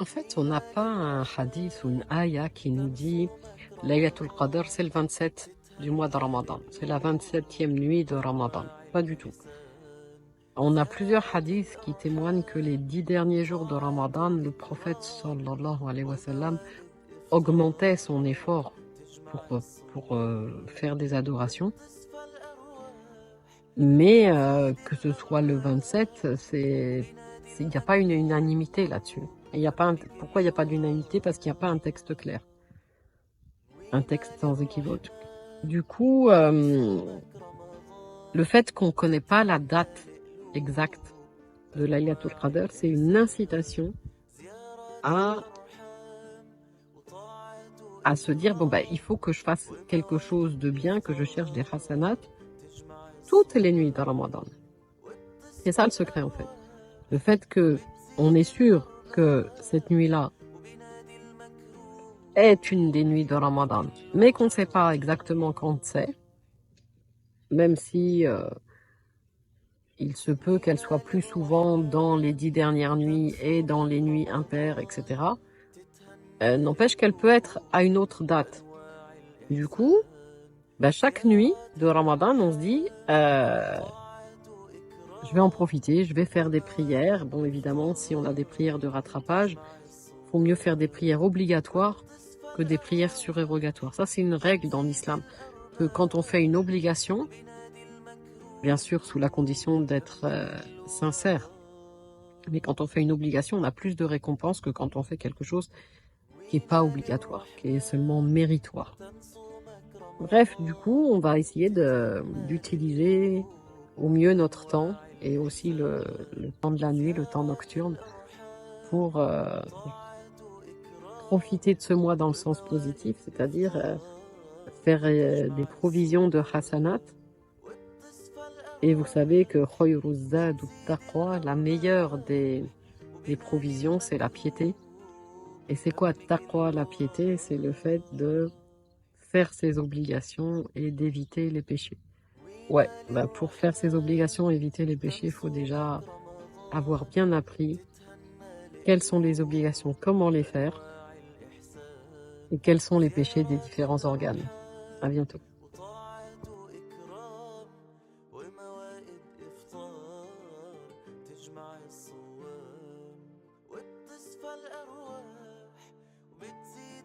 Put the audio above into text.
En fait, on n'a pas un hadith ou une ayah qui nous dit Laylatul Qadr, c'est le 27 du mois de Ramadan. C'est la 27e nuit de Ramadan. Pas du tout. On a plusieurs hadiths qui témoignent que les 10 derniers jours de Ramadan, le prophète sallallahu alayhi wa sallam augmentait son effort pour faire des adorations. Mais que ce soit le 27, il n'y a pas une unanimité là-dessus. Pourquoi il n'y a pas d'unanimité? Parce qu'il n'y a pas un texte clair, un texte sans équivoque. Du coup, le fait qu'on ne connaît pas la date exacte de Laylatul Qadr, c'est une incitation à se dire, bon, il faut que je fasse quelque chose de bien, que je cherche des hasanat toutes les nuits de Ramadan. C'est ça le secret en fait. Le fait qu'on est sûr que cette nuit-là est une des nuits de Ramadan, mais qu'on ne sait pas exactement quand c'est, même si il se peut qu'elle soit plus souvent dans les 10 dernières nuits et dans les nuits impaires, etc. N'empêche qu'elle peut être à une autre date. Du coup, chaque nuit de Ramadan, on se dit, je vais en profiter, je vais faire des prières. Bon, évidemment, si on a des prières de rattrapage, il faut mieux faire des prières obligatoires que des prières surérogatoires. Ça, c'est une règle dans l'islam, que quand on fait une obligation, bien sûr sous la condition d'être sincère, mais quand on fait une obligation, on a plus de récompenses que quand on fait quelque chose qui n'est pas obligatoire, qui est seulement méritoire. Bref, du coup, on va essayer d'utiliser au mieux notre temps et aussi le temps de la nuit, le temps nocturne, pour profiter de ce mois dans le sens positif, c'est-à-dire faire des provisions de hasanat. Et vous savez que Khoyruz Zad ou Taqwa, la meilleure des provisions, c'est la piété. Et c'est quoi Taqwa, la piété? C'est le fait de faire ses obligations et d'éviter les péchés. Ouais, pour faire ses obligations et éviter les péchés, il faut déjà avoir bien appris quelles sont les obligations, comment les faire, et quels sont les péchés des différents organes. À bientôt.